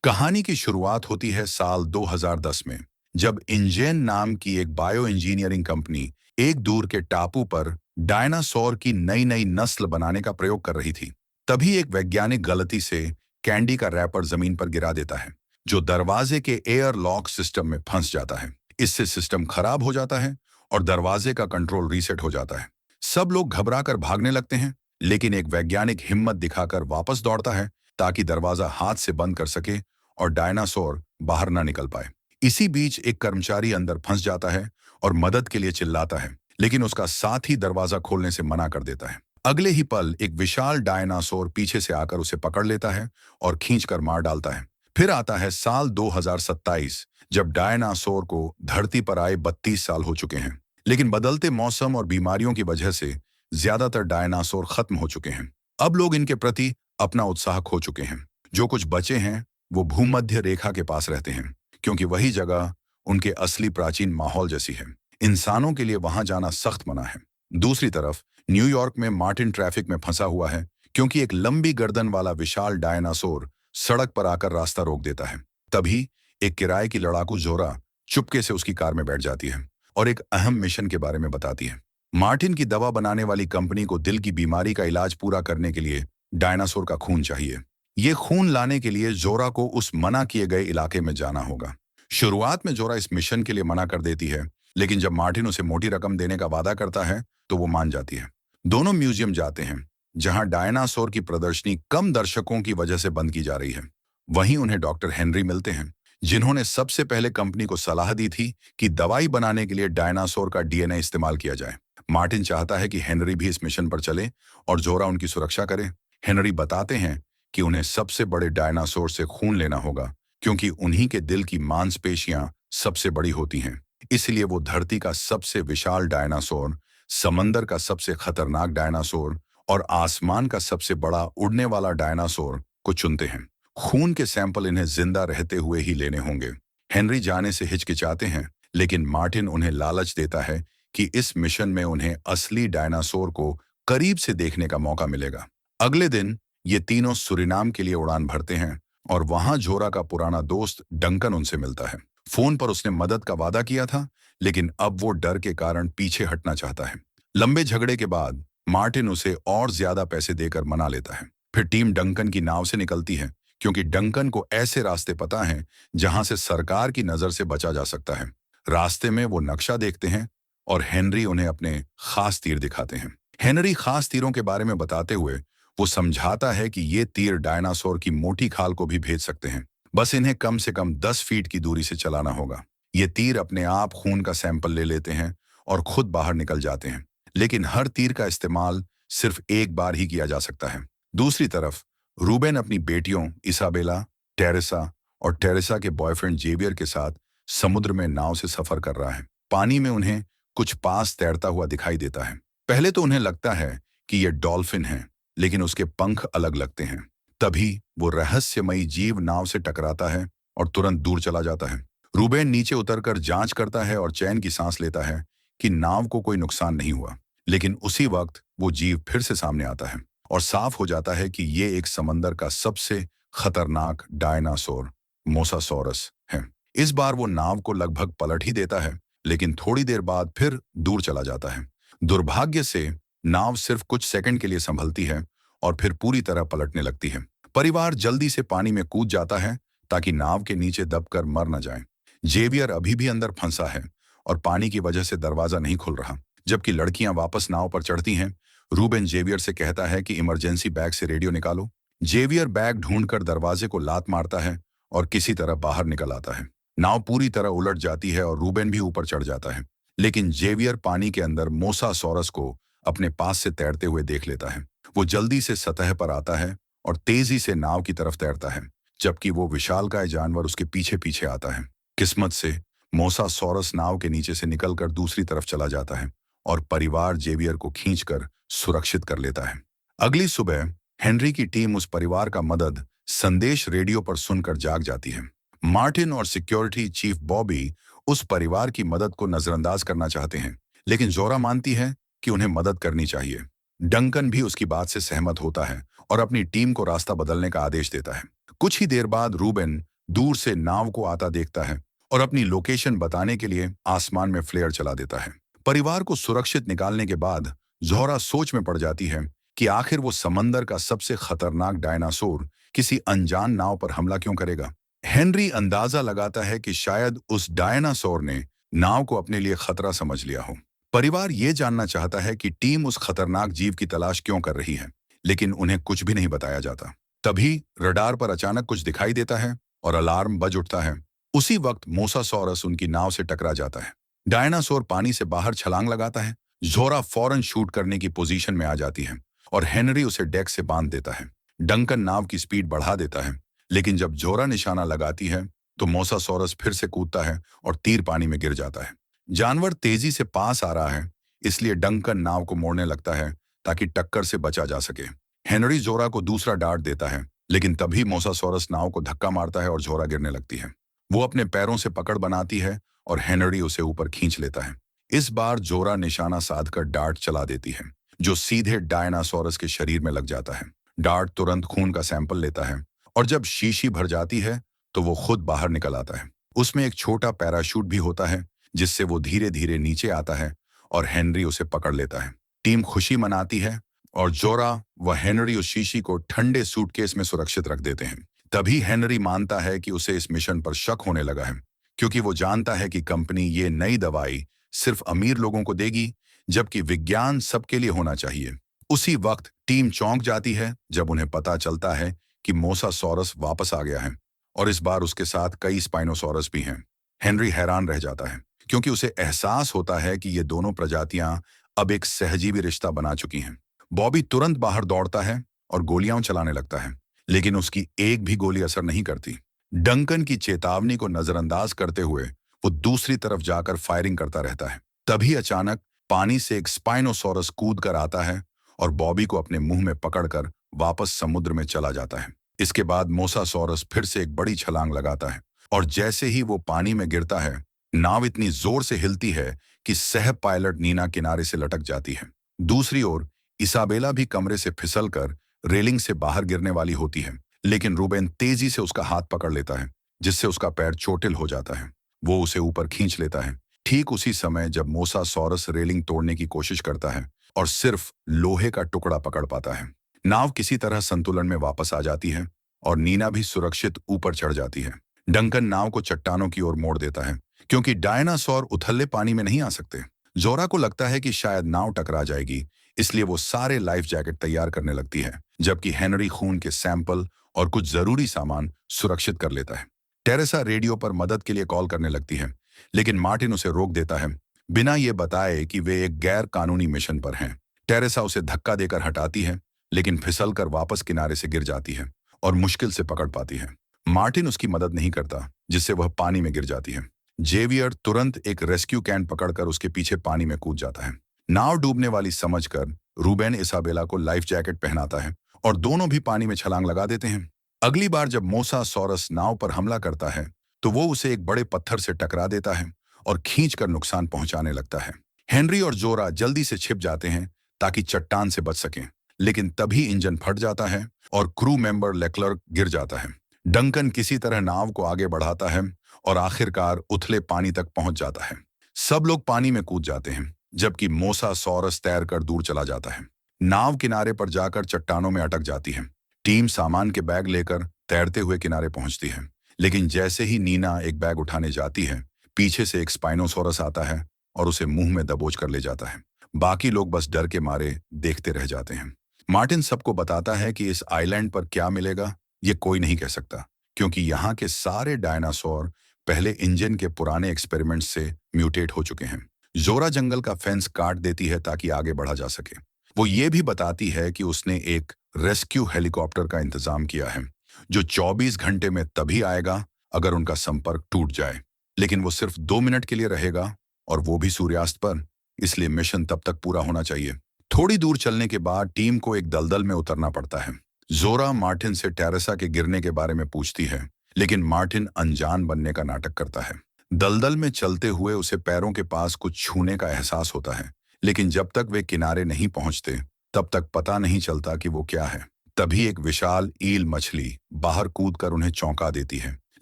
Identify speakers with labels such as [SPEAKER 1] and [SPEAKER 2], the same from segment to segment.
[SPEAKER 1] कहानी की शुरुआत होती है साल 2010 में, जब इंजेन नाम की एक बायो इंजीनियरिंग कंपनी एक दूर के टापू पर डायनासोर की नई नई नस्ल बनाने का प्रयोग कर रही थी। तभी एक वैज्ञानिक गलती से कैंडी का रैपर जमीन पर गिरा देता है, जो दरवाजे के एयर लॉक सिस्टम में फंस जाता है। इससे सिस्टम खराब हो जाता है और दरवाजे का कंट्रोल रीसेट हो जाता है। सब लोग घबराकर भागने लगते हैं, लेकिन एक वैज्ञानिक हिम्मत दिखाकर वापस दौड़ता है ताकि दरवाजा हाथ से बंद कर सके और डायनासोर बाहर ना निकल पाए। इसी बीच एक कर्मचारी अंदर फंस जाता है और मदद के लिए चिल्लाता है, लेकिन उसका साथी दरवाजा खोलने से मना कर देता है। अगले ही पल एक विशाल डायनासोर पीछे से आकर उसे पकड़ लेता है और खींचकर मार डालता है। फिर आता है साल 2027, जब डायनासोर को धरती पर आए 32 साल हो चुके हैं, लेकिन बदलते मौसम और बीमारियों की वजह से ज्यादातर डायनासोर खत्म हो चुके हैं। अब लोग इनके प्रति अपना उत्साह खो चुके हैं। जो कुछ बचे हैं वो भूमध्य रेखा के पास रहते हैं, क्योंकि वही जगह उनके असली प्राचीन माहौल जैसी है। इंसानों के लिए वहां जाना सख्त मना है। दूसरी तरफ न्यूयॉर्क में मार्टिन ट्रैफिक में फंसा हुआ है, क्योंकि एक लंबी गर्दन वाला विशाल डायनासोर सड़क पर आकर रास्ता रोक देता है। तभी एक किराए की लड़ाकू जोरा चुपके से उसकी कार में बैठ जाती है और एक अहम मिशन के बारे में बताती है। मार्टिन की दवा बनाने वाली कंपनी को दिल की बीमारी का इलाज पूरा करने के लिए डायनासोर का खून चाहिए। ये खून लाने के लिए जोरा को उस मना किए गए इलाके में जाना होगा। शुरुआत में जोरा इस मिशन के लिए मना कर देती है, लेकिन जब मार्टिन उसे मोटी रकम देने का वादा करता है तो वो मान जाती है। दोनों म्यूजियम जाते हैं, जहां डायनासोर की प्रदर्शनी कम दर्शकों की वजह से बंद की जा रही है। वहीं उन्हें डॉक्टर हेनरी मिलते हैं, जिन्होंने सबसे पहले कंपनी को सलाह दी थी कि दवाई बनाने के लिए डायनासोर का डीएनए इस्तेमाल किया जाए। मार्टिन चाहता है कि हेनरी भी इस मिशन पर चले और जोरा उनकी सुरक्षा करे। हेनरी बताते हैं कि उन्हें सबसे बड़े डायनासोर से खून लेना होगा, क्योंकि उन्हीं के दिल की मांसपेशियां सबसे बड़ी होती हैं। इसलिए वो धरती का सबसे विशाल डायनासोर, समंदर का सबसे खतरनाक डायनासोर और आसमान का सबसे बड़ा उड़ने वाला डायनासोर को चुनते हैं। खून के सैंपल इन्हें जिंदा रहते हुए ही लेने होंगे। हेनरी जाने से हिचकिचाते हैं, लेकिन मार्टिन उन्हें लालच देता है कि इस मिशन में उन्हें असली डायनासोर को करीब से देखने का मौका मिलेगा। अगले दिन ये तीनों सुरिनाम के लिए उड़ान भरते हैं और वहां जोरा का पुराना दोस्त डंकन उनसे मिलता है। फोन पर उसने मदद का वादा किया था, लेकिन अब वो डर के कारण पीछे हटना चाहता है। लंबे झगड़े के बाद मार्टिन उसे और ज्यादा पैसे देकर मना लेता है। फिर टीम डंकन की नाव से निकलती है, क्योंकि डंकन को ऐसे रास्ते पता हैं जहां से सरकार की नजर से बचा जा सकता है। रास्ते में वो नक्शा देखते हैं और हेनरी उन्हें अपने खास तीर दिखाते हैं। हेनरी खास तीरों के बारे में बताते हुए वो समझाता है कि ये तीर डायनासोर की मोटी खाल को भी भेज सकते हैं, बस इन्हें कम से कम 10 फीट की दूरी से चलाना होगा। ये तीर अपने आप खून का सैंपल ले लेते हैं और खुद बाहर निकल जाते हैं, लेकिन हर तीर का इस्तेमाल सिर्फ एक बार ही किया जा सकता है। दूसरी तरफ रूबेन अपनी बेटियों इसाबेला, टेरेसा और टेरेसा के बॉयफ्रेंड जेवियर के साथ समुद्र में नाव से सफर कर रहा है। पानी में उन्हें कुछ पास तैरता हुआ दिखाई देता है। पहले तो उन्हें लगता है कि ये डॉल्फिन है, लेकिन उसके पंख अलग लगते हैं। तभी वो रहस्यमयी जीव नाव से टकराता है और तुरंत दूर चला जाता है। रूबेन नीचे उतरकर जांच करता है और चैन की सांस लेता है कि नाव को कोई नुकसान नहीं हुआ, लेकिन उसी वक्त वो जीव फिर से सामने आता है और साफ हो जाता है कि ये एक समंदर का सबसे खतरनाक डायनासोर मोसासोरस है। इस बार वो नाव को लगभग पलट ही देता है, लेकिन थोड़ी देर बाद फिर दूर चला जाता है। दुर्भाग्य से नाव सिर्फ कुछ सेकंड के लिए संभलती है और फिर पूरी तरह पलटने लगती है। परिवार जल्दी से पानी में कूद जाता है ताकि नाव के नीचे दबकर मर न जाए। जेवियर अभी भी अंदर फंसा है और पानी की वजह से दरवाजा नहीं खुल रहा। जबकि लड़कियां वापस नाव पर चढ़ती हैं, रूबेन जेवियर से कहता है कि इमरजेंसी बैग से रेडियो निकालो। जेवियर बैग ढूंढकर दरवाजे को लात मारता है और किसी तरह बाहर निकल आता है। नाव पूरी तरह उलट जाती है और रूबेन भी ऊपर चढ़ जाता है, लेकिन जेवियर पानी के अंदर मोसासोरस को अपने पास से तैरते हुए देख लेता है। वो जल्दी से सतह पर आता है और तेजी से नाव की तरफ तैरता है, जबकि वो विशालकाय जानवर उसके पीछे पीछे आता है। किस्मत से मोसासोरस नाव के नीचे से निकलकर दूसरी तरफ चला जाता है और परिवार जेवियर को खींचकर सुरक्षित कर लेता है। अगली सुबह हेनरी की टीम उस परिवार का मदद संदेश रेडियो पर सुनकर जाग जाती है। मार्टिन और सिक्योरिटी चीफ बॉबी उस परिवार की मदद को नजरअंदाज करना चाहते हैं, लेकिन जोरा मानती है कि उन्हें मदद करनी चाहिए। डंकन भी उसकी बात से सहमत होता है और अपनी टीम को रास्ता बदलने का आदेश देता है। कुछ ही देर बाद रूबेन दूर से नाव को आता देखता है और अपनी लोकेशन बताने के लिए आसमान में फ्लेयर चला देता है। परिवार को सुरक्षित निकालने के बाद जोहरा सोच में पड़ जाती है कि आखिर वो समंदर का सबसे खतरनाक डायनासोर किसी अनजान नाव पर हमला क्यों करेगा। हेनरी अंदाजा लगाता है कि शायद उस डायनासोर ने नाव को अपने लिए खतरा समझ लिया हो। परिवार ये जानना चाहता है कि टीम उस खतरनाक जीव की तलाश क्यों कर रही है, लेकिन उन्हें कुछ भी नहीं बताया जाता। तभी रडार पर अचानक कुछ दिखाई देता है और अलार्म बज उठता है। उसी वक्त मोसासॉरस उनकी नाव से टकरा जाता है। डायनासोर पानी से बाहर छलांग लगाता है। जोरा फौरन शूट करने की पोजीशन में आ जाती है और हेनरी उसे डेक से बांध देता है। डंकन नाव की स्पीड बढ़ा देता है, लेकिन जब जोरा निशाना लगाती है तो मोसासॉरस फिर से कूदता है और तीर पानी में गिर जाता है। जानवर तेजी से पास आ रहा है, इसलिए डंकन नाव को मोड़ने लगता है ताकि टक्कर से बचा जा सके। हेनरी जोरा को दूसरा डार्ट देता है, लेकिन तभी मोसासॉरस नाव को धक्का मारता है और जोरा गिरने लगती है। वो अपने पैरों से पकड़ बनाती है और हेनरी उसे ऊपर खींच लेता है। इस बार जोरा निशाना साधकर डार्ट चला देती है, जो सीधे डायनासोरस के शरीर में लग जाता है। डार्ट तुरंत खून का सैंपल लेता है और जब शीशी भर जाती है तो वो खुद बाहर निकल आता है। उसमें एक छोटा पैराशूट भी होता है, जिससे वो धीरे धीरे नीचे आता है और हेनरी उसे पकड़ लेता है। टीम खुशी मनाती है और जोरा व हेनरी उस शीशी को ठंडे सूटकेस में सुरक्षित रख देते हैं। तभी हेनरी मानता है कि उसे इस मिशन पर शक होने लगा है, क्योंकि वो जानता है कि कंपनी ये नई दवाई सिर्फ अमीर लोगों को देगी, जबकि विज्ञान सबके लिए होना चाहिए। उसी वक्त टीम चौंक जाती है जब उन्हें पता चलता है कि मोसासॉरस वापस आ गया है और इस बार उसके साथ कई स्पाइनोसॉरस भी हैं। हेनरी हैरान रह जाता है, क्योंकि उसे एहसास होता है कि ये दोनों प्रजातियां अब एक सहजीवी रिश्ता बना चुकी हैं। बॉबी तुरंत बाहर दौड़ता है और गोलियां चलाने लगता है, लेकिन उसकी एक भी गोली असर नहीं करती। डंकन की चेतावनी को नजरअंदाज करते हुए वो दूसरी तरफ जाकर फायरिंग करता रहता है। तभी अचानक पानी से एक स्पाइनोसॉरस कूद कर आता है और बॉबी को अपने मुंह में पकड़कर वापस समुद्र में चला जाता है। इसके बाद मोसासॉरस फिर से एक बड़ी छलांग लगाता है और जैसे ही वो पानी में गिरता है, नाव इतनी जोर से हिलती है कि सह पायलट नीना किनारे से लटक जाती है। दूसरी ओर इसाबेला भी कमरे से फिसलकर रेलिंग से बाहर गिरने वाली होती है, लेकिन रूबेन तेजी से उसका हाथ पकड़ लेता है, जिससे उसका पैर चोटिल हो जाता है। वो उसे ऊपर खींच लेता है। ठीक उसी समय जब मोसासॉरस रेलिंग तोड़ने की कोशिश करता है और सिर्फ लोहे का टुकड़ा पकड़ पाता है। नाव किसी तरह संतुलन में वापस आ जाती है और नीना भी सुरक्षित ऊपर चढ़ जाती है। डंकन नाव को चट्टानों की ओर मोड़ देता है, क्योंकि डायनासोर उथले पानी में नहीं आ सकते। जोरा को लगता है कि शायद नाव टकरा जाएगी, इसलिए वो सारे लाइफ जैकेट तैयार करने लगती है, जबकि हेनरी खून के सैंपल और कुछ जरूरी सामान सुरक्षित कर लेता है। टेरेसा रेडियो पर मदद के लिए कॉल करने लगती है, लेकिन मार्टिन उसे रोक देता है, बिना ये बताए कि वे एक गैर कानूनी मिशन पर हैं। टेरेसा उसे धक्का देकर हटाती है, लेकिन फिसलकर वापस किनारे से गिर जाती है और मुश्किल से पकड़ पाती है। मार्टिन उसकी मदद नहीं करता, जिससे वह पानी में गिर जाती है। जेवियर तुरंत एक रेस्क्यू कैन पकड़कर उसके पीछे पानी में कूद जाता है। नाव डूबने वाली समझकर रूबेन इसाबेला को लाइफ जैकेट पहनाता है और दोनों भी पानी में छलांग लगा देते हैं। अगली बार जब मोसासॉरस नाव पर हमला करता है तो वो उसे एक बड़े पत्थर से टकरा देता है और खींचकर नुकसान पहुंचाने लगता है। हेनरी और जोरा जल्दी से छिप जाते हैं ताकि चट्टान से बच सकें, लेकिन तभी इंजन फट जाता है और क्रू मेंबर लेक्लर्क गिर जाता है। डंकन किसी तरह नाव को आगे बढ़ाता है और आखिरकार उथले पानी तक पहुंच जाता है। सब लोग पानी में कूद जाते हैं, जबकि मोसासॉरस तैरकर दूर चला जाता है। नाव किनारे पर जाकर चट्टानों में अटक जाती है। टीम सामान के बैग लेकर तैरते हुए किनारे पहुंचती है, लेकिन जैसे ही नीना एक बैग उठाने जाती है, पीछे से एक स्पाइनोसॉरस आता है और उसे मुंह में दबोच कर ले जाता है। बाकी लोग बस डर के मारे देखते रह जाते हैं। मार्टिन सबको बताता है कि इस आइलैंड पर क्या मिलेगा ये कोई नहीं कह सकता, क्योंकि यहाँ के सारे डायनासोर पहले इंजन के पुराने एक्सपेरिमेंट्स से म्यूटेट हो चुके हैं। जोरा जंगल का फेंस काट देती है ताकि आगे बढ़ा जा सके। वो ये भी बताती है कि उसने एक रेस्क्यू हेलीकॉप्टर का इंतजाम किया है, जो 24 घंटे में तभी आएगा अगर उनका संपर्क टूट जाए, लेकिन वो सिर्फ 2 मिनट के लिए रहेगा और वो भी सूर्यास्त पर, इसलिए मिशन तब तक पूरा होना चाहिए। थोड़ी दूर चलने के बाद टीम को एक दलदल में उतरना पड़ता है। जोरा मार्टिन से टेरेसा के गिरने के बारे में पूछती है, लेकिन मार्टिन अनजान बनने का नाटक करता है। दलदल में चलते हुए उसे पैरों के पास कुछ छूने का एहसास होता है, लेकिन जब तक वे किनारे नहीं पहुंचते तब तक पता नहीं चलता कि वो क्या है। तभी एक विशाल ईल मछली बाहर कूदकर उन्हें चौंका देती है,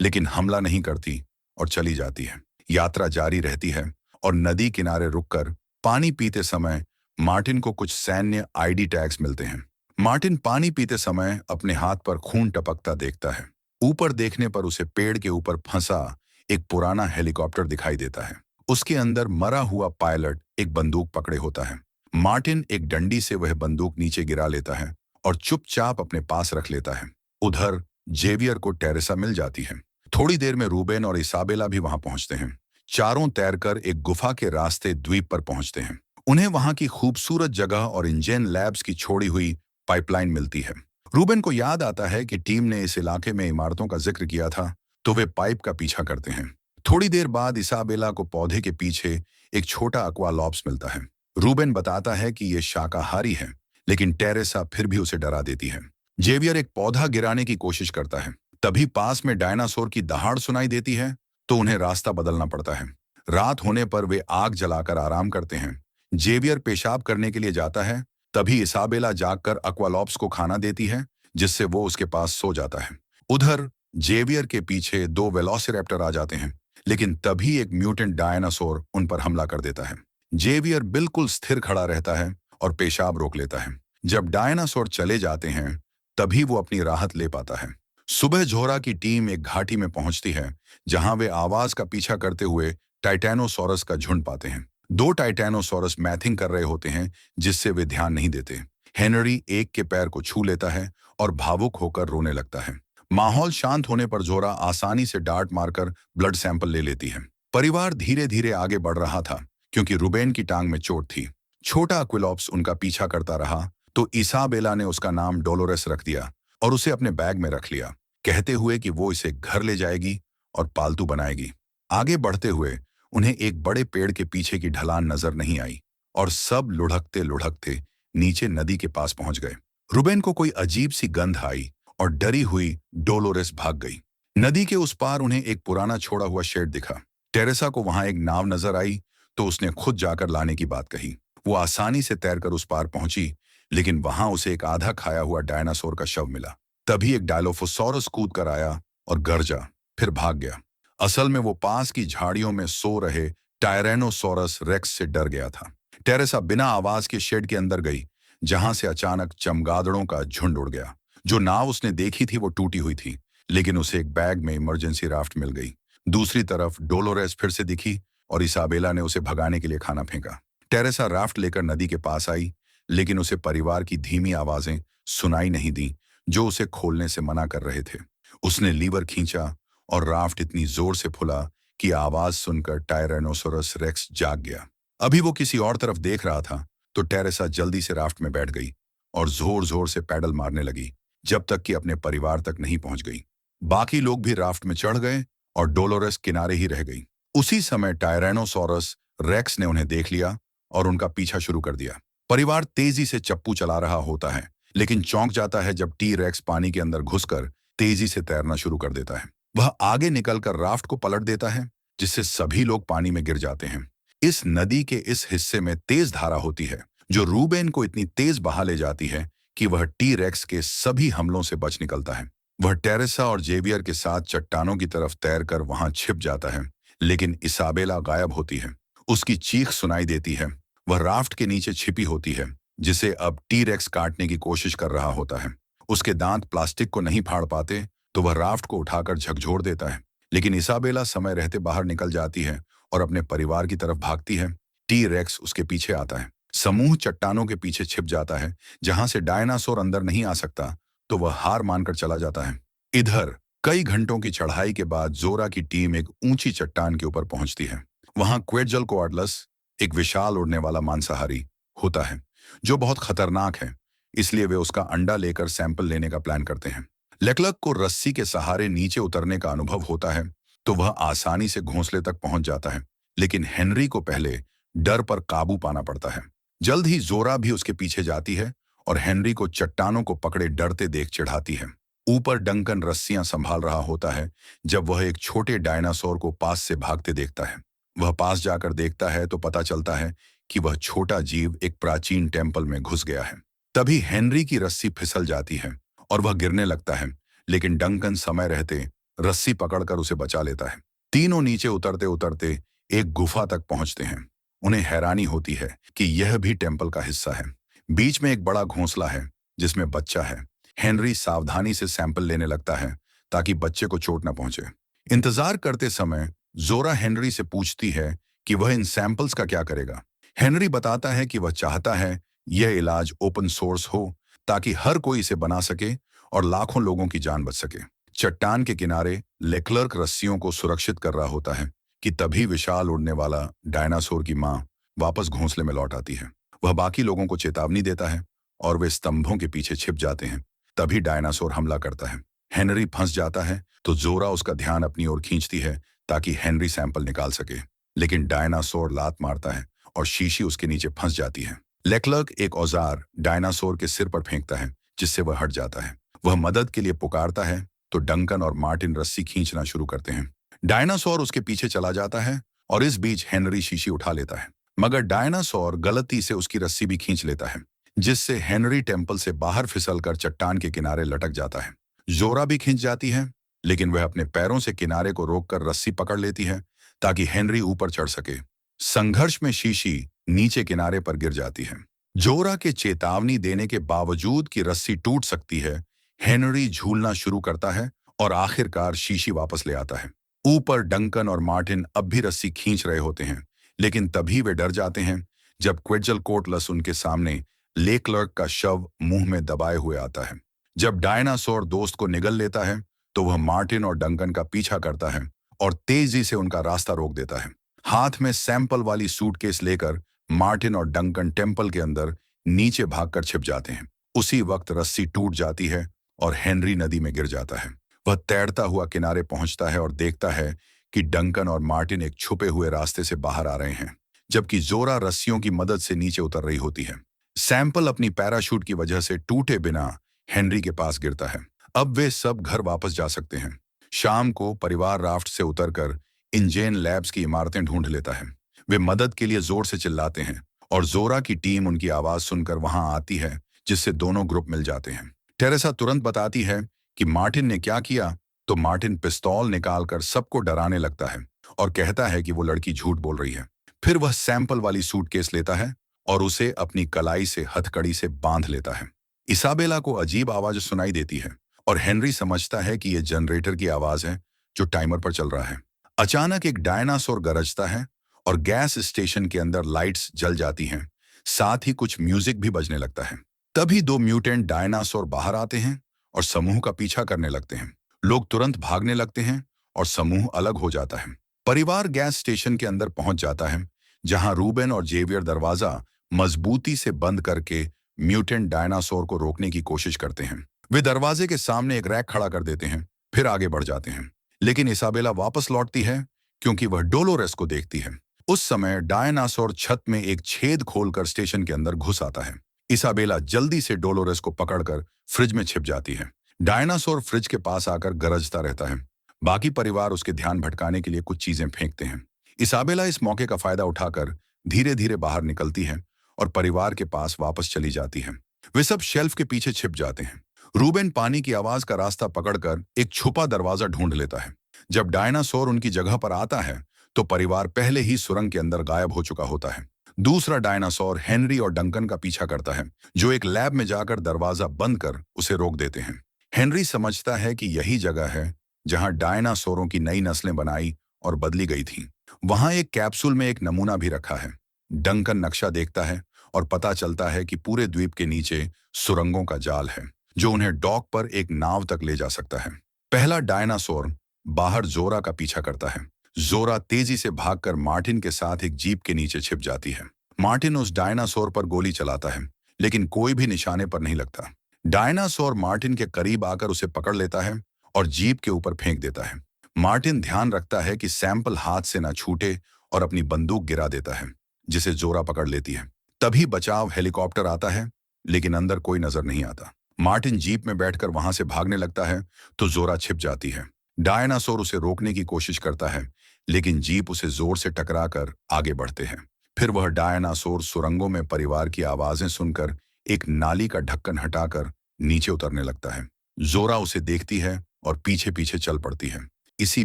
[SPEAKER 1] लेकिन हमला नहीं करती और चली जाती है। यात्रा जारी रहती है और नदी किनारे रुककर पानी पीते समय मार्टिन को कुछ सैन्य आईडी टैग्स मिलते हैं। मार्टिन पानी पीते समय अपने हाथ पर खून टपकता देखता है। ऊपर देखने पर उसे पेड़ के ऊपर फंसा एक पुराना हेलीकॉप्टर दिखाई देता है। उसके अंदर मरा हुआ पायलट एक बंदूक पकड़े होता है। मार्टिन एक डंडी से वह बंदूक नीचे गिरा लेता है और चुपचाप अपने पास रख लेता है। उधर जेवियर को टेरेसा मिल जाती है। थोड़ी देर में रूबेन और इसाबेला भी वहां पहुंचते हैं। चारों तैरकर एक गुफा के रास्ते द्वीप पर पहुंचते हैं। उन्हें वहां की खूबसूरत जगह और इंजेन लैब्स की छोड़ी हुई पाइपलाइन मिलती है। रूबेन को याद आता है कि टीम ने इस इलाके में इमारतों का जिक्र किया था, तो वे पाइप का पीछा करते हैं। थोड़ी देर बाद इसाबेला को पौधे के पीछे एक छोटा अक्वालॉप्स मिलता है। रूबेन बताता है कि यह शाकाहारी है, लेकिन टेरेसा फिर भी उसे डरा देती है। जेवियर एक पौधा गिराने की कोशिश करता है। तभी पास में डायनासोर की दहाड़ सुनाई देती है, तो उन्हें रास्ता बदलना पड़ता है। रात होने पर वे आग जलाकर आराम करते हैं। जेवियर पेशाब करने के लिए जाता है, तभी इसाबेला जागकर अक्वालॉप्स को खाना देती है, जिससे वो उसके पास सो जाता है। उधर जेवियर के पीछे दो वेलोसिरैप्टर आ जाते हैं, लेकिन तभी एक म्यूटेंट डायनासोर उन पर हमला कर देता है। जेवियर बिल्कुल स्थिर खड़ा रहता है और पेशाब रोक लेता है। जब डायनासोर चले जाते हैं, तभी वो अपनी राहत ले पाता है। सुबह झोरा की टीम एक घाटी में पहुंचती है, जहां वे आवाज का पीछा करते हुए टाइटैनोसॉरस का झुंड पाते हैं। दो टाइटैनोसॉरस मैथिंग कर रहे होते हैं, जिससे वे ध्यान नहीं देते। हेनरी एक के पैर को छू लेता है और भावुक होकर रोने लगता है। माहौल शांत होने पर जोरा आसानी से डार्ट मारकर ब्लड सैंपल ले लेती है। परिवार धीरे धीरे आगे बढ़ रहा था, क्योंकि रुबेन की टांग में चोट थी। छोटा अक्विलॉप्स उनका पीछा करता रहा, तो इसाबेला ने उसका नाम डोलोरेस रख दिया और उसे अपने बैग में रख लिया, कहते हुए कि वो इसे घर ले जाएगी और पालतू बनाएगी। आगे बढ़ते हुए उन्हें एक बड़े पेड़ के पीछे की ढलान नजर नहीं आई और सब लुढ़कते लुढ़कते नीचे नदी के पास पहुंच गए। रुबेन को कोई अजीब सी गंध आई और डरी हुई डोलोरेस भाग गई। नदी के उस पार उन्हें एक पुराना छोड़ा हुआ शेड दिखा। टेरेसा को वहां एक नाव नजर आई, तो उसने खुद जाकर लाने की बात कही। वो आसानी से तैरकर उस पार पहुंची, लेकिन वहां उसे एक आधा खाया हुआ डायनासोर का शव मिला। तभी एक डायलोफोसॉरस कूद कर आया और गरजा, फिर भाग गया। असल में वो पास की झाड़ियों में सो रहे टायरेनोसोरस रेक्स से डर गया था। टेरेसा बिना आवाज के शेड के अंदर गई, जहां से अचानक चमगादड़ों का झुंड उड़ गया। जो नाव उसने देखी थी वो टूटी हुई थी, लेकिन उसे एक बैग में इमरजेंसी राफ्ट मिल गई। दूसरी तरफ डोलोरेस फिर से दिखी और इसाबेला ने उसे भगाने के लिए खाना फेंका। टेरेसा राफ्ट लेकर नदी के पास आई, लेकिन उसे परिवार की धीमी आवाजें सुनाई नहीं दी, जो उसे खोलने से मना कर रहे थे। उसने लीवर खींचा और राफ्ट इतनी जोर से फुला कि आवाज सुनकर टायरेनोसोरस रेक्स जाग गया। अभी वो किसी और तरफ देख रहा था, तो टेरेसा जल्दी से राफ्ट में बैठ गई और जोर जोर से पैडल मारने लगी, जब तक कि अपने परिवार तक नहीं पहुंच गई। बाकी लोग भी राफ्ट में चढ़ गए और डोलोरेस किनारे ही रह गई। उसी समय टायरेनोसोरस रेक्स ने उन्हें देख लिया और उनका पीछा शुरू कर दिया। परिवार तेजी से चप्पू चला रहा होता है, लेकिन चौंक जाता है जब टी रेक्स पानी के अंदर घुसकर तेजी से तैरना शुरू कर देता है। वह आगे निकलकर राफ्ट को पलट देता है, जिससे सभी लोग पानी में गिर जाते हैं। इस नदी के इस हिस्से में तेज धारा होती है, जो रूबेन को इतनी तेज बहा ले जाती है कि वह टी रेक्स के सभी हमलों से बच निकलता है। वह टेरेसा और जेवियर के साथ चट्टानों की तरफ तैरकर वहां छिप जाता है, लेकिन इसाबेला गायब होती है। उसकी चीख सुनाई देती है। वह राफ्ट के नीचे छिपी होती है, जिसे अब टी रेक्स काटने की कोशिश कर रहा होता है। उसके दांत प्लास्टिक को नहीं फाड़ पाते, तो वह राफ्ट को उठाकर झकझोर देता है, लेकिन इसाबेला समय रहते बाहर निकल जाती है और अपने परिवार की तरफ भागती है। टी रेक्स उसके पीछे आता है। समूह चट्टानों के पीछे छिप जाता है, जहां से डायनासोर अंदर नहीं आ सकता, तो वह हार मानकर चला जाता है। इधर कई घंटों की चढ़ाई के बाद जोरा की टीम एक ऊंची चट्टान के ऊपर पहुंचती है। वहां क्वेट्ज़ल्कोआटलस, एक विशाल उड़ने वाला मांसाहारी, होता है, जो बहुत खतरनाक है। इसलिए वे उसका अंडा लेकर सैंपल लेने का प्लान करते हैं। लेक्लक को रस्सी के सहारे नीचे उतरने का अनुभव होता है, तो वह आसानी से घोंसले तक पहुंच जाता है, लेकिन हेनरी को पहले डर पर काबू पाना पड़ता है। जल्द ही जोरा भी उसके पीछे जाती है और हेनरी को चट्टानों को पकड़े डरते देख चिढ़ाती है। ऊपर डंकन रस्सियां संभाल रहा होता है, जब वह एक छोटे डायनासोर को पास से भागते देखता है। वह पास जाकर देखता है तो पता चलता है कि वह छोटा जीव एक प्राचीन टेम्पल में घुस गया है। तभी हेनरी की रस्सी फिसल जाती है और वह गिरने लगता है, लेकिन डंकन समय रहते रस्सी पकड़कर उसे बचा लेता है। तीनों नीचे उतरते उतरते एक गुफा तक पहुंचते हैं। उन्हें हैरानी होती है कि यह भी टेम्पल का हिस्सा है। बीच में एक बड़ा घोंसला है जिसमें बच्चा है। हेनरी सावधानी से सैंपल लेने लगता है ताकि बच्चे को चोट न पहुंचे। इंतजार करते समय जोरा हेनरी से पूछती है कि वह इन सैंपल्स का क्या करेगा। हेनरी बताता है कि वह चाहता है यह इलाज ओपन सोर्स हो ताकि हर कोई इसे बना सके और लाखों लोगों की जान बच सके। चट्टान के किनारे लेक्लर्क रस्सियों को सुरक्षित कर रहा होता है कि तभी विशाल उड़ने वाला डायनासोर की मां वापस घोंसले में लौट आती है। वह बाकी लोगों को चेतावनी देता है और वे स्तंभों के पीछे छिप जाते हैं। तभी डायनासोर हमला करता है। हेनरी फंस जाता है तो जोरा उसका ध्यान अपनी ओर खींचती है ताकि हेनरी सैंपल निकाल सके, लेकिन डायनासोर लात मारता है और शीशी उसके नीचे फंस जाती है। लेक्लर्क एक औजार डायनासोर के सिर पर फेंकता है जिससे वह हट जाता है। वह मदद के लिए पुकारता है तो डंकन और मार्टिन रस्सी खींचना शुरू करते हैं। डायनासोर उसके पीछे चला जाता है और इस बीच हेनरी शीशी उठा लेता है, मगर डायनासोर गलती से उसकी रस्सी भी खींच लेता है, जिससे हेनरी टेम्पल से बाहर फिसलकर चट्टान के किनारे लटक जाता है। जोरा भी खींच जाती है, लेकिन वह अपने पैरों से किनारे को रोककर रस्सी पकड़ लेती है ताकि हेनरी ऊपर चढ़ सके। संघर्ष में शीशी नीचे किनारे पर गिर जाती है। जोरा के चेतावनी देने के बावजूद कि रस्सी टूट सकती है, हेनरी झूलना शुरू करता है और आखिरकार शीशी वापस ले आता है। ऊपर डंकन और मार्टिन अब भी रस्सी खींच रहे होते हैं, लेकिन तभी वे डर जाते हैं जब क्वेटज़लकोटलस उनके सामने लेक्लर्क का शव मुंह में दबाए हुए आता है। जब डायनासोर दोस्त को निगल लेता है तो वह मार्टिन और डंकन का पीछा करता है और तेजी से उनका रास्ता रोक देता है। हाथ में सैंपल वाली सूटकेस लेकर मार्टिन और डंकन टेम्पल के अंदर नीचे भागकर छिप जाते हैं। उसी वक्त रस्सी टूट जाती है और हेनरी नदी में गिर जाता है। वह तैरता हुआ किनारे पहुंचता है और देखता है कि डंकन और मार्टिन एक छुपे हुए रास्ते से बाहर आ रहे हैं, जबकि जोरा रस्सियों की मदद से नीचे उतर रही होती है। सैंपल अपनी पैराशूट की वजह से टूटे बिना हेनरी के पास गिरता है। अब वे सब घर वापस जा सकते हैं। शाम को परिवार राफ्ट से उतरकर इंजेन लैब्स की इमारतें ढूंढ लेता है। वे मदद के लिए जोर से चिल्लाते हैं और जोरा की टीम उनकी आवाज सुनकर वहां आती है, जिससे दोनों ग्रुप मिल जाते हैं। टेरेसा तुरंत बताती है कि मार्टिन ने क्या किया, तो मार्टिन पिस्तौल निकालकर सबको डराने लगता है और कहता है कि वो लड़की झूठ बोल रही है। फिर वह सैंपल वाली सूटकेस लेता है और उसे अपनी कलाई से हथकड़ी से बांध लेता है। इसाबेला को अजीब आवाज सुनाई देती है और हेनरी समझता है कि यह जनरेटर की आवाज है जो टाइमर पर चल रहा है। अचानक एक डायनासोर गरजता है और गैस स्टेशन के अंदर लाइट्स जल जाती हैं, साथ ही कुछ म्यूजिक भी बजने लगता है। तभी दो म्यूटेंट डायनासोर बाहर आते हैं और समूह का पीछा करने लगते हैं। लोग तुरंत भागने लगते हैं और समूह अलग हो जाता है। परिवार गैस स्टेशन के अंदर पहुंच जाता है, जहां रूबेन और जेवियर दरवाजा मजबूती से बंद करके म्यूटेंट डायनासोर को रोकने की कोशिश करते हैं। वे दरवाजे के सामने एक रैक खड़ा कर देते हैं, फिर आगे बढ़ जाते हैं, लेकिन इसाबेला वापस लौटती है क्योंकि वह डोलोरेस को देखती है। उस समय डायनासोर छत में एक छेद खोलकर स्टेशन के अंदर घुस आता है। इसाबेला जल्दी से डोलोरेस को पकड़कर फ्रिज में छिप जाती है। डायनासोर फ्रिज के पास आकर गरजता रहता है। बाकी परिवार उसके ध्यान भटकाने के लिए कुछ चीजें फेंकते हैं। इसाबेला इस मौके का फायदा उठाकर धीरे धीरे बाहर निकलती है और परिवार के पास वापस चली जाती है। वे सब शेल्फ के पीछे छिप जाते हैं। रूबेन पानी की आवाज का रास्ता पकड़कर एक छुपा दरवाजा ढूंढ लेता है। जब डायनासोर उनकी जगह पर आता है तो परिवार पहले ही सुरंग के अंदर गायब हो चुका होता है। दूसरा डायनासोर हेनरी और डंकन का पीछा करता है, जो एक लैब में जाकर दरवाजा बंद कर उसे रोक देते हैं। हेनरी समझता है कि यही जगह है जहां डायनासोरों की नई नस्लें बनाई और बदली गई थीं। वहां एक कैप्सूल में एक नमूना भी रखा है। डंकन नक्शा देखता है और पता चलता है कि पूरे द्वीप के नीचे सुरंगों का जाल है, जो उन्हें डॉक पर एक नाव तक ले जा सकता है। पहला डायनासोर बाहर जोरा का पीछा करता है। जोरा तेजी से भागकर मार्टिन के साथ एक जीप के नीचे छिप जाती है। मार्टिन उस डायनासोर पर गोली चलाता है, लेकिन कोई भी निशाने पर नहीं लगता। डायनासोर मार्टिन के करीब आकर उसे पकड़ लेता है और जीप के ऊपर फेंक देता है। मार्टिन ध्यान रखता है कि सैंपल हाथ से न छूटे और अपनी बंदूक गिरा देता है, जिसे जोरा पकड़ लेती है। तभी बचाव हेलीकॉप्टर आता है, लेकिन अंदर कोई नजर नहीं आता। मार्टिन जीप में बैठकर वहां से भागने लगता है तो जोरा छिप जाती है। डायनासोर उसे रोकने की कोशिश करता है, लेकिन जीप उसे जोर से टकराकर आगे बढ़ते हैं। फिर वह डायनासोर सुरंगों में परिवार की आवाजें सुनकर एक नाली का ढक्कन हटाकर नीचे उतरने लगता है। जोरा उसे देखती है और पीछे पीछे चल पड़ती है। इसी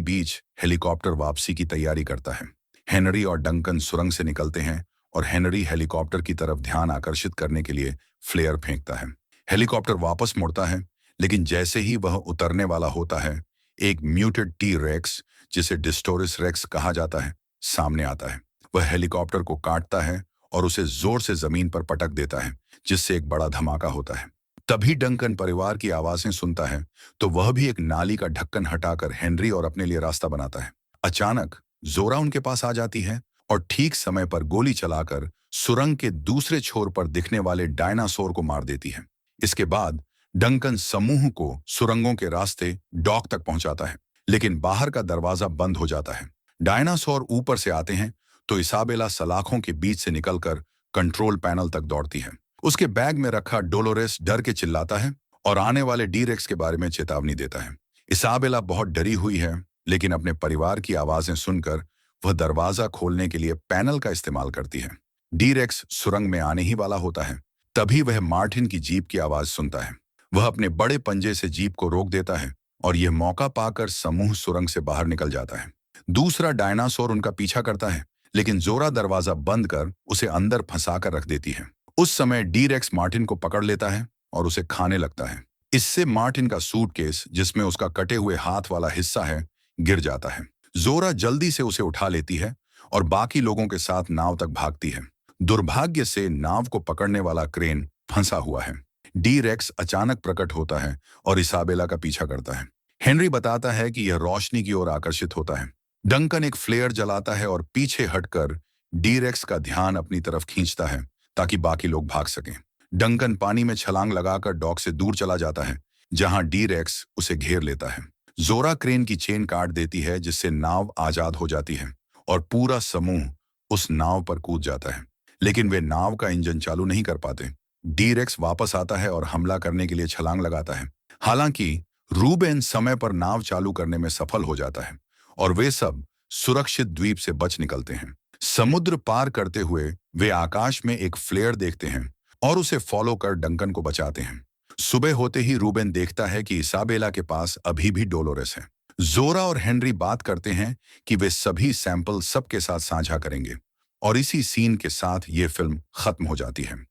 [SPEAKER 1] बीच हेलीकॉप्टर वापसी की तैयारी करता है। हेनरी और डंकन सुरंग से निकलते हैं और हेनरी हेलीकॉप्टर की तरफ ध्यान आकर्षित करने के लिए फ्लेयर फेंकता है। हेलीकॉप्टर वापस मुड़ता है, लेकिन जैसे ही वह उतरने वाला होता है, एक म्यूटेड टी रेक्स, जिसे डिस्टोरिस रेक्स कहा जाता है, सामने आता है। वह हेलीकॉप्टर को काटता है और उसे जोर से जमीन पर पटक देता है, जिससे एक बड़ा धमाका होता है। तभी डंकन परिवार की आवाजें सुनता है, तो वह भी एक नाली का ढक्कन हटाकर हेनरी और अपने लिए रास्ता बनाता है। अचानक जोरा उनके पास आ जाती है और ठीक समय पर गोली चलाकर सुरंग के दूसरे छोर पर दिखने वाले डायनासोर को मार देती है। इसके बाद डंकन समूह को सुरंगों के रास्ते डॉक तक पहुंचाता है, लेकिन बाहर का दरवाजा बंद हो जाता है। डायनासोर ऊपर से आते हैं, तो इसाबेला सलाखों के बीच से निकलकर कंट्रोल पैनल तक दौड़ती है। उसके बैग में रखा डोलोरेस डर के चिल्लाता है और आने वाले डीरेक्स के बारे में चेतावनी देता है। इसाबेला बहुत डरी हुई है, लेकिन अपने परिवार की आवाजें सुनकर वह दरवाजा खोलने के लिए पैनल का इस्तेमाल करती है। डीरेक्स सुरंग में आने ही वाला होता है। तभी वह मार्टिन की जीप की आवाज सुनता है। वह अपने बड़े पंजे से जीप को रोक देता है और यह मौका पाकर समूह सुरंग से बाहर निकल जाता है। दूसरा डायनासोर उनका पीछा करता है, लेकिन जोरा दरवाजा बंद कर उसे अंदर फंसाकर रख देती है। उस समय डीरेक्स मार्टिन को पकड़ लेता है और उसे खाने लगता है। इससे मार्टिन का सूटकेस, जिसमें उसका कटे हुए हाथ वाला हिस्सा है, गिर जाता है। जोरा जल्दी से उसे उठा लेती है और बाकी लोगों के साथ नाव तक भागती है। दुर्भाग्य से नाव को पकड़ने वाला क्रेन फंसा हुआ है। डीरेक्स अचानक प्रकट होता है और इसाबेला का पीछा करता है। हेनरी बताता है कि यह रोशनी की ओर आकर्षित होता है। डंकन एक फ्लेयर जलाता है और पीछे हटकर डीरेक्स का ध्यान अपनी तरफ खींचता है, ताकि बाकी लोग भाग सकें। डंकन पानी में छलांग लगाकर डॉक से दूर चला जाता है, जहां डीरेक्स उसे घेर लेता है। जोरा क्रेन की चेन काट देती है, जिससे नाव आजाद हो जाती है और पूरा समूह उस नाव पर कूद जाता है। लेकिन वे नाव का इंजन चालू नहीं कर पाते। डीरेक्स वापस आता है और हमला करने के लिए छलांग लगाता है। हालांकि रूबेन समय पर नाव चालू करने में सफल हो जाता है और वे सब सुरक्षित द्वीप से बच निकलते हैं। समुद्र पार करते हुए वे आकाश में एक फ्लेयर देखते हैं और उसे फॉलो कर डंकन को बचाते हैं। सुबह होते ही रूबेन देखता है कि इसाबेला के पास अभी भी डोलोरेस है। जोरा और हेनरी बात करते हैं कि वे सभी सैंपल सबके साथ साझा करेंगे और इसी सीन के साथ ये फिल्म खत्म हो जाती है।